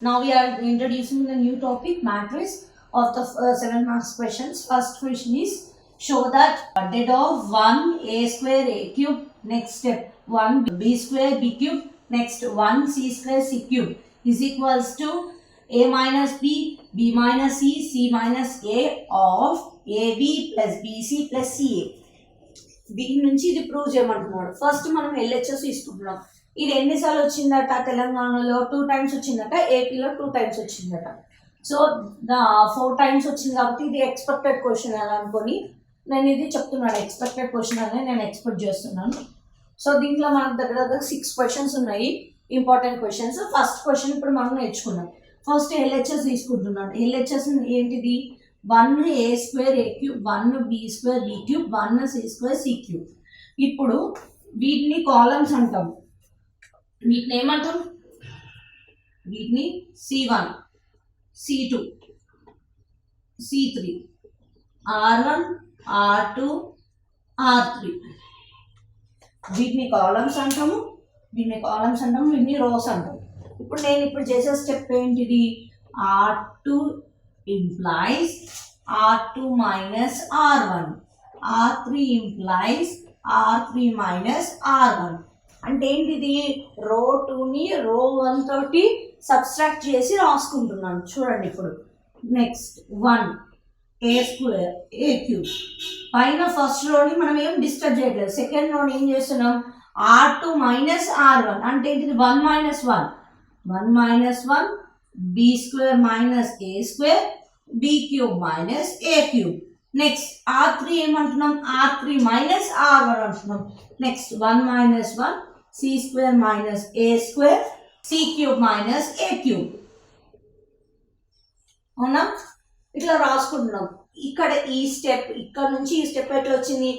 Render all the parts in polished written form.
Now we are introducing the new topic matrix of the 7 marks questions. First question is show that dead of 1 a square a cube. Next step 1 b square b cube. Next 1 c square c cube is equals to a minus b, b minus c, c minus a of ab plus bc plus ca. దీని నుంచి ఇది prove చేయమంటున్నాడు. First మనం LHS తీసుకుంటున్నాం. ఇది ఎన్నిసార్లు వచ్చిందట తెలంగాణలో 2 times వచ్చిందట, ఏపీలో 2 times వచ్చిందట. సో 4 times వచ్చింది కాబట్టి ఇది ఎక్స్పెక్టెడ్ క్వశ్చన్ అని అనుకొని నేను ఇది చెప్తున్నాను. ఎక్స్పెక్టెడ్ క్వశ్చన్ అని నేను ఎక్స్పెక్ట్ చేస్తున్నాను. సో దీంట్లో మనకు దగ్గర 6 questions ఉన్నాయి, ఇంపార్టెంట్ క్వశ్చన్స్. ఫస్ట్ క్వశ్చన్ ఇప్పుడు మనం నేర్చుకున్నాం. ఫస్ట్ ఎల్హెచ్ఎస్ తీసుకుంటున్నాను. ఎల్హెచ్ఎస్ ఏంటిది? 1 a square a cube, 1 b square b cube, 1 c square c cube. ఇప్పుడు వీటిని కాలమ్స్ అంటాం. వీటిని ఏమంటాం? వీటిని c1, c2, c3, r1, r2, r3. వీటిని కాలమ్స్ అంటాము, వీటిని రోస్ అంటాము. ఇప్పుడు నేను చేసే స్టెప్ ఏంటిది? r2 implies r2 minus r1, r3 implies r3 minus r1. అంటే ఏంటిది? రో 2ని రో 1 తోటి సబ్స్ట్రాక్ట్ చేసి రాసుకుంటున్నాను. చూడండి ఇప్పుడు. Next 1 a square a cube. పైన ఫస్ట్ రోని మనం ఏం డిస్టర్బ్ చేయట్లేదు. సెకండ్ రోని ఏం చేస్తున్నాం? r2 మైనస్ r1 అంటే ఏంటిది? 1 minus 1 b square minus a square b cube minus a cube. Next r3 ఏమంటున్నాం? r3 మైనస్ r1 అంటున్నాం. Next 1 minus 1 c square minus a square c cube minus a cube. అవునా? ఇట్లా రాసుకుంటున్నాం. ఇక్కడ ఈ step, ఇక్కడ నుంచి ఈ స్టెప్ ఎట్లా వచ్చింది?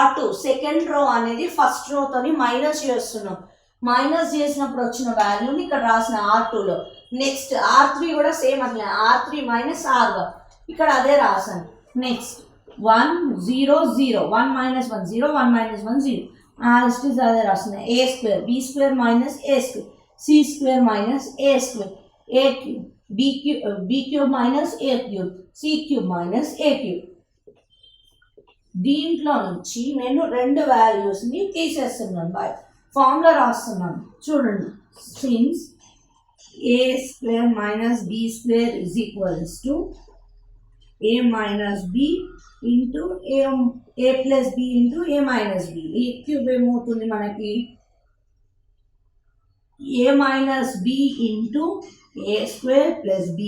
r2 సెకండ్ రో అనేది ఫస్ట్ రోతోని మైనస్ చేస్తున్నాం. మైనస్ చేసినప్పుడు వచ్చిన వాల్యూని ఇక్కడ రాసిన r2లో. నెక్స్ట్ r3 కూడా సేమ్ అట్లా, r3 మైనస్ r1 ఇక్కడ అదే రాసాను. Next 1 0 0, 1 minus 1 0, 1 minus 1 0. అదే రాసిన. a square b square minus a square c square minus a square a cube b cube minus a cube c cube minus a cube. దీంట్లో నుంచి నేను 2 వాల్యూస్ని తీసేస్తున్నాను, ఫార్ములా రాస్తున్నాను. చూడండి. Since a square minus b square is equals to a minus b into a plus b into a minus b. a cube ఏమవుతుంది మనకి? a minus b into a square plus b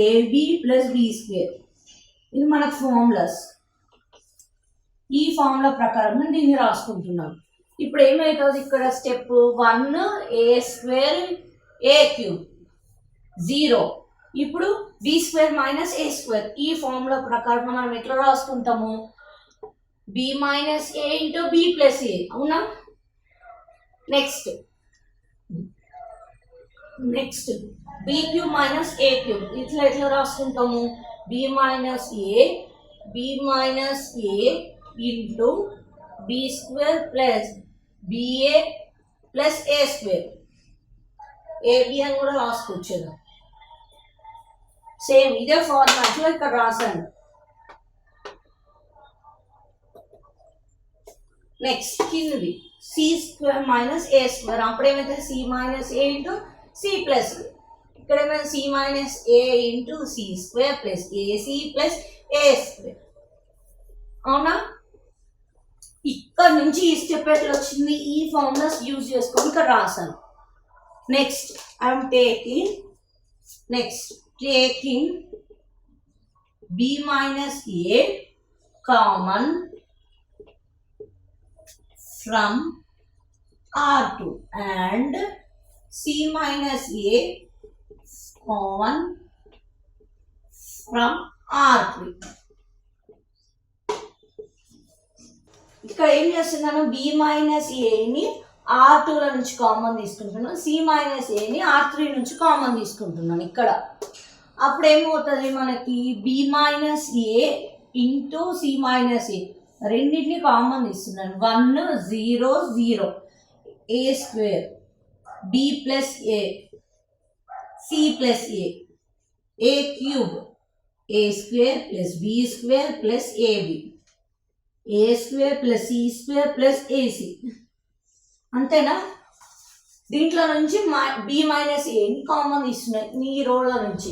ab plus b square. ఇది మనకు formulas. ఈ formula ప్రకారం దీన్ని రాసుకుంటున్నాం. ఇప్పుడు ఏమవుతుంది? ఇక్కడ step 1 a square a cube 0. ఇప్పుడు b square minus a square. ఈ ఫార్ములా ప్రకారం మనం ఎట్లా రాసుకుంటాము? b minus a into b plus a. అవునా? Next b cube minus a cube. ఇట్లా ఎట్లా రాసుకుంటాము? b minus a into b square plus ba plus a square. AB అని కూడా రాసుకొచ్చేదా? సేమ్ ఇదే ఫార్మాట్లో ఇక్కడ రాశాను. నెక్స్ట్ కింది C square minus A square. అప్పుడేమైతే C minus A into C plus, ఇక్కడ ఏమైనా C minus A into C square plus AC plus A square. అవునా? ఇక్కడ నుంచి ఈ స్టెప్ ఎట్లా వచ్చింది? ఈ ఫార్ములాస్ యూజ్ చేసుకొని ఇక్కడ రాశాను. Next, I am taking b minus a common from r2 and c minus a common from r3. ఇక్కడ ఏం చేస్తున్నాను? b మైనస్ ఏని r2 నుంచి కామన్ తీసుకుంటున్నాను, c మైనస్ ఏని r3 నుంచి కామన్ తీసుకుంటున్నాను ఇక్కడ. అప్పుడు ఏమవుతుంది మనకి? b minus A into c minus A రెండింటిని కామన్ తీస్తున్నాను. 1 0 0 a square b plus a C plus A cube A square plus B square plus AB A square plus C square plus AC. అంతేనా? దీంట్లో నుంచి బి మైనస్ ఏని common తీస్తున్నాయి నీ రోలో నుంచి.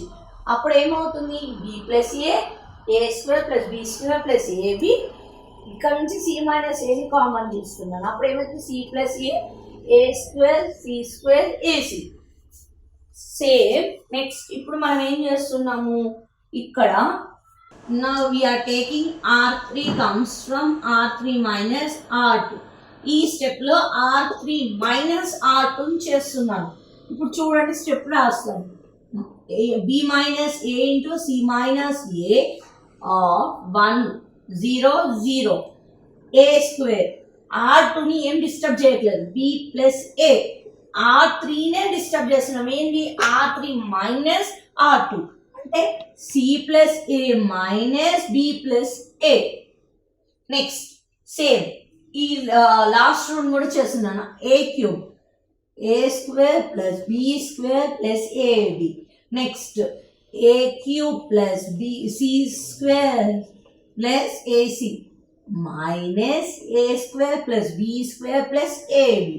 అప్పుడు ఏమవుతుంది? B plus A square plus B square plus AB. ఇక్కడ నుంచి సి మైనస్ ఏని కామన్ తీస్తున్నాను. అప్పుడు ఏమవుతుంది? C plus A square C square AC. Same next ఇప్పుడు మనం ఏం చేస్తున్నాము ఇక్కడ, now we are taking R3 comes from R3 minus R2. ఈ స్టెప్లో R3 మైనస్ R2 చేస్తున్నాను. ఇప్పుడు చూడండి స్టెప్ రాస్తాను. B minus A into C minus A 1 0 0 A square. R2ని ఏం డిస్టర్బ్ చేయట్లేదు, B ప్లస్ ఏ. R3నే డిస్టర్బ్ చేస్తున్నాం. ఏంటి? R3 మైనస్ R2 అంటే C plus A minus B plus A. Next same ఈ లాస్ట్ రౌండ్ కూడా చేస్తున్నాను. A cube A square plus B square plus AB. Next A cube plus B C square plus AC minus A square plus B square plus AB.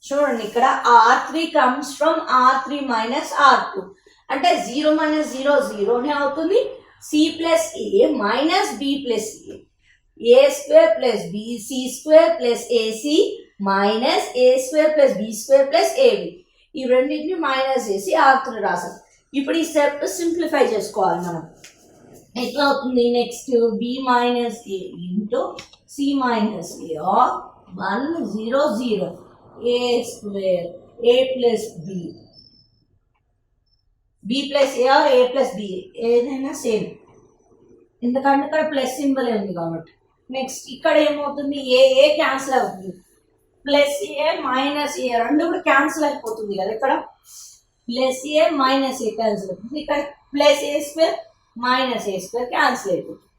చూడండి ఇక్కడ R3 comes from R3 minus R2 అంటే 0 minus 0 0నే అవుతుంది. C plus A minus B plus A square plus B C square plus AC minus A square plus B square plus AB. ఈ రెండింటిని minus చేసి R3 రాసాం. ఇప్పుడు ఈ step simplify చేసుకోవాలి మనం. ఎట్లా అవుతుంది? Next B minus A into C minus A 1 0 0 A square A plus B B plus A or A plus B ఏదైనా సేమ్, ఎందుకంటే ఇక్కడ ప్లస్ సింబల్ ఉంది కాబట్టి. నెక్స్ట్ ఇక్కడ ఏమవుతుంది? ఏ క్యాన్సిల్ అవుతుంది, ప్లస్ ఏ మైనస్ ఏ రెండు కూడా క్యాన్సిల్ అయిపోతుంది కదా. ఇక్కడ plus A minus A cancel అవుతుంది. ఇక్కడ plus A square minus A square cancel అయిపోతుంది.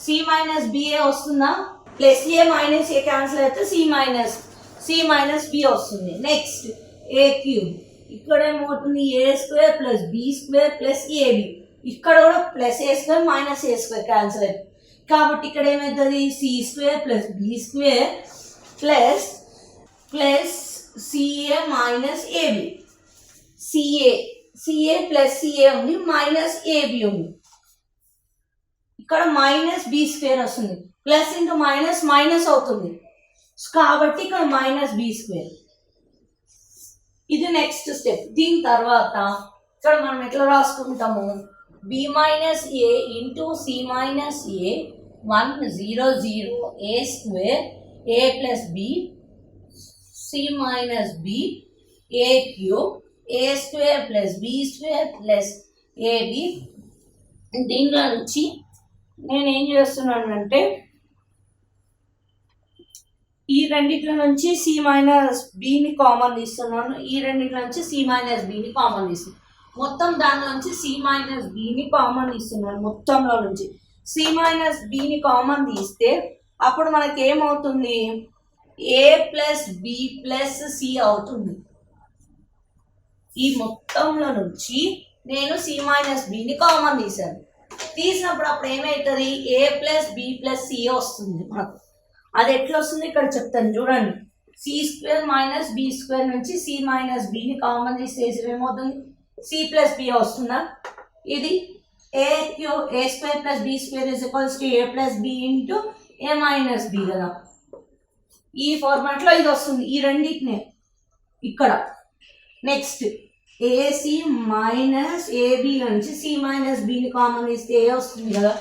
సి మైనస్ బిఏ వస్తుందా? Plus A minus A cancel అయితే సి మైనస్ బి వస్తుంది. నెక్స్ట్ ఏ క్యూబ్ ఇక్కడ ఏమవుతుంది? A square plus B square plus AB. ఇక్కడ కూడా plus A square minus A square cancel అవుతుంది కాబట్టి ఇక్కడ ఏమవుతుంది? C square plus B square plus CA minus AB. CA plus CA ఉంది మైనస్ ఏబి ఉంది. ఇక్కడ మైనస్ బి స్క్వేర్ వస్తుంది. ప్లస్ ఇంటూ మైనస్ మైనస్ అవుతుంది కాబట్టి ఇక్కడ మైనస్ బి స్క్వేర్. ఇది నెక్స్ట్ స్టెప్. దీని తర్వాత ఇక్కడ మనం ఎట్లా రాసుకుంటాము? B minus A into C minus A 1 0 0 A square A plus B C minus B A cube A square plus B square plus AB. దీనిలో నుంచి నేను ఏం చేస్తున్నానంటే ఈ రెండిట్ల నుంచి సి మైనస్ బిని కామన్ తీస్తున్నాను. ఈ రెండిట్ల నుంచి సి మైనస్ బిని కామన్ తీస్తున్నాను. మొత్తం దాని నుంచి సి మైనస్ బిని కామన్ తీస్తున్నాను. మొత్తంలో నుంచి సి మైనస్ బిని కామన్ తీస్తే అప్పుడు మనకి ఏమవుతుంది? A plus B plus C అవుతుంది. ఈ మొత్తంలో నుంచి నేను సి మైనస్ బిని కామన్ తీసినప్పుడు అప్పుడు ఏమవుతుంది? A plus B plus C వస్తుంది మనకు. అది ఎట్లా వస్తుంది ఇక్కడ చెప్తాను చూడండి. C square minus B square నుంచి సి మైనస్ బిని కామన్ తీస్తే ఏమవుతుంది? సి ప్లస్ బి వస్తుందా? ఇది A square plus B square is equals to A plus B into A minus B కదా. ఈ ఫార్మాట్లో ఇది వస్తుంది ఈ రెండింటినే ఇక్కడ. నెక్స్ట్ ఏసి మైనస్ ఏబి నుంచి సి మైనస్ బిని కామన్ తీస్తే ఏ వస్తుంది కదా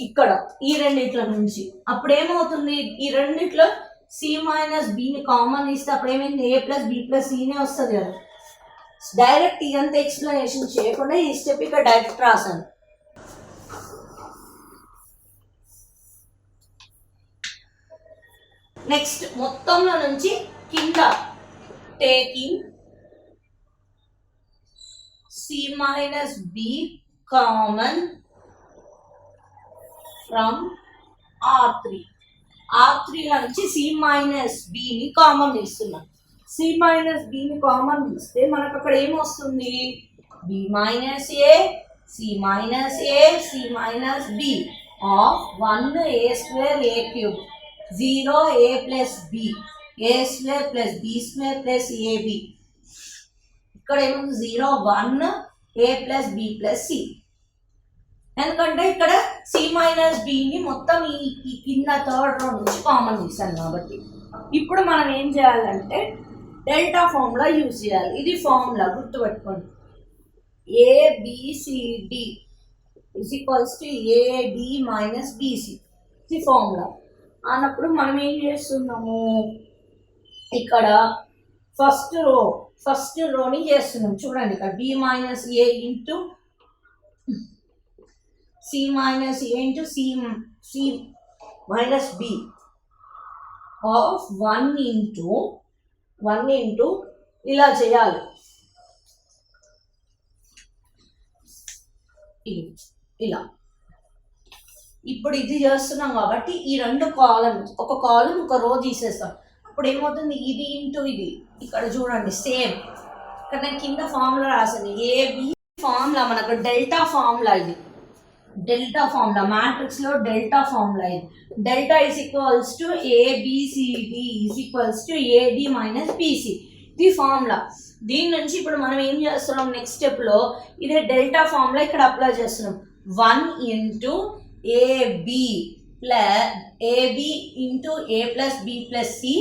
ఇక్కడ ఈ రెండిట్ల నుంచి. అప్పుడు ఏమవుతుంది? ఈ రెండిట్లో సి మైనస్ బిని కామన్ తీస్తే అప్పుడు ఏమైంది? ఏ ప్లస్ బి ప్లస్ సినే వస్తుంది కదా. డైరెక్ట్ ఇదంతా ఎక్స్ప్లెనేషన్ చేయకుండా ఈ స్టెప్ ఇక్కడ డైరెక్ట్ రాసాను. నెక్స్ట్ మొత్తంలో నుంచి కింద taking C minus B common from R3 నుంచి సి మైనస్ బిని కామన్ తీస్తున్నాను. సి మైనస్ బిని కామన్ తీస్తే మనకు అక్కడ ఏమొస్తుంది B minus A C minus A C minus B of 1 A square A cube 0 A plus B A square plus B square plus AB. ఇక్కడ ఏముంది 0 1 A plus B plus C. ఎందుకంటే ఇక్కడ C minus బిని మొత్తం ఈ కింద third row నుంచి common తీసాను కాబట్టి ఇప్పుడు మనం ఏం చేయాలంటే డెల్టా ఫార్ములా యూజ్ చేయాలి. ఇది ఫార్ములా గుర్తుపెట్టుకోండి. ABCD is equals to AD minus BC. ఇది ఫార్ములా అన్నప్పుడు మనం ఏం చేస్తున్నాము ఇక్కడ ఫస్ట్ రోని చేస్తున్నాం. చూడండి ఇక్కడ B minus A into C minus A into C minus B of 1 into ఇలా చేయాలి. ఇలా ఇప్పుడు ఇది చేస్తున్నాం కాబట్టి ఈ రెండు కాలమ్స్ ఒక కాలం ఒక రో తీసేస్తాం. అప్పుడు ఏమవుతుంది ఇది ఇంటూ ఇది. ఇక్కడ చూడండి సేమ్ ఇక్కడ నేను కింద ఫార్ములా రాసాను. ఏబి ఫార్ములా మనకు డెల్టా ఫార్ములా. ఇది డెల్టా ఫార్ములా మ్యాట్రిక్స్ లో డెల్టా ఫార్ములా. ఇది delta is equals to ABCD is equals to AD minus BC. ఇది ఫార్ములా. దీని నుంచి ఇప్పుడు మనం ఏం చేస్తున్నాం నెక్స్ట్ స్టెప్ లో ఇదే డెల్టా ఫార్ములా ఇక్కడ అప్లై చేస్తున్నాం. 1 into AB plus AB into A plus B plus C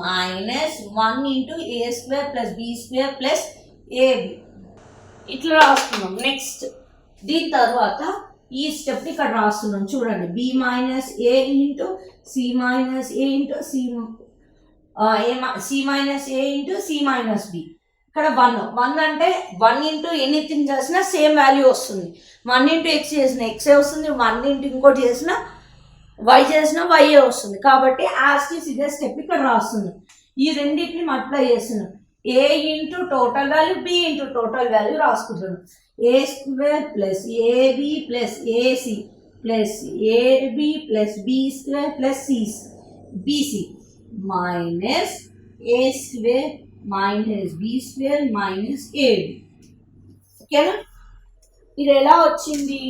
minus 1 into A square plus B square plus AB ఇట్లా రాస్తున్నాం. నెక్స్ట్ దీని తర్వాత ఈ స్టెప్ ఇక్కడ రాస్తున్నాం. చూడండి B minus A into C minus A into C minus A into C minus B. ఇక్కడ 1 అంటే 1 ఇంటూ ఎనీథింగ్ చేసినా సేమ్ వాల్యూ వస్తుంది. 1 ఇంటూ ఎక్స్ చేసిన ఎక్సే వస్తుంది. 1 ఇంటూ ఇంకోటి చేసిన వై చేసిన వైఏ వస్తుంది. కాబట్టి యాస్టీస్ ఇదే స్టెప్ ఇక్కడ రాస్తున్నాం. ఈ రెండింటిని మల్టిప్లై చేస్తున్నాం. A into total value B into total value రాసుకుంటున్నాం. A square plus AB plus AC plus AB plus B square plus BC minus A square minus B square minus AB. ఓకేనా? ఇది ఎలా వచ్చింది?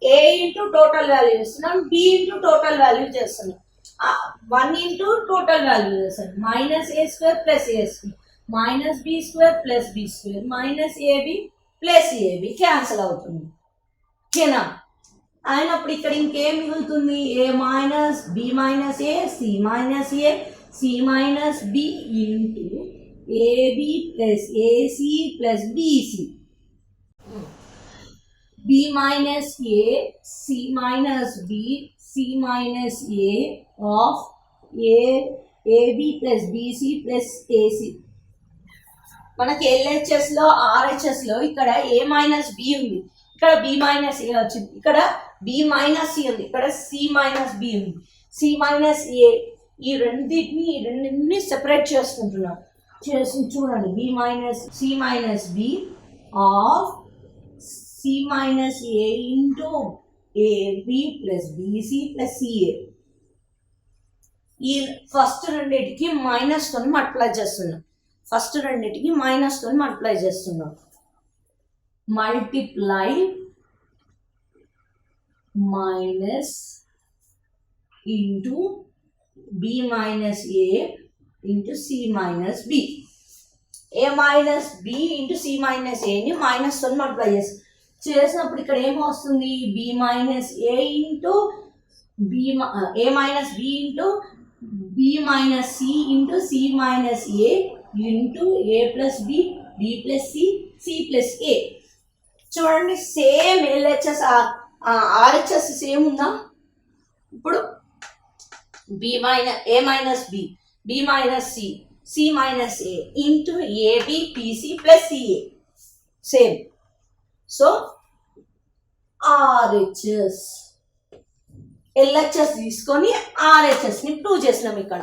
ఏ ఇంటూ టోటల్ వాల్యూ చేస్తున్నాం, B into total value చేస్తున్నాం, 1 into total value చేస్తాం. Minus A square plus A square minus B square plus B square minus AB plus AB cancel అవుతుంది. ఓకేనా? అయినప్పుడు ఇక్కడ ఇంకేం మిగులుతుంది? A minus B minus A C minus A C minus B into AB plus AC plus BC b minus a c minus b c minus a of ab plus bc plus ac. మనకి LHS లో RHS లో ఇక్కడ a minus b ఉంది, ఇక్కడ b minus a వచ్చింది, ఇక్కడ b minus c ఉంది, ఇక్కడ c మైనస్ b ఉంది, c మైనస్ a. ఈ రెండింటిని సెపరేట్ చేసుకుంటున్నాం. చూడండి b minus c minus b of c minus a into ab plus bc plus ca. ఈ ఫస్ట్ రెండింటికి మైనస్ తో మల్టిప్లై చేస్తున్నాం. Multiply minus into b minus a into c minus b. a minus b into c minus aని minus తో multiply చేసినప్పుడు ఇక్కడ ఏమొస్తుంది? B minus A into A minus B into B minus C into C minus A into A plus B B plus C C plus A. చూడండి same LHS RHS same ఉందా? ఇప్పుడు B minus A minus B B minus C C minus A into AB PC plus CA same. So RHS LHS తీసుకొని RHS ని prove చేసినాం ఇక్కడ.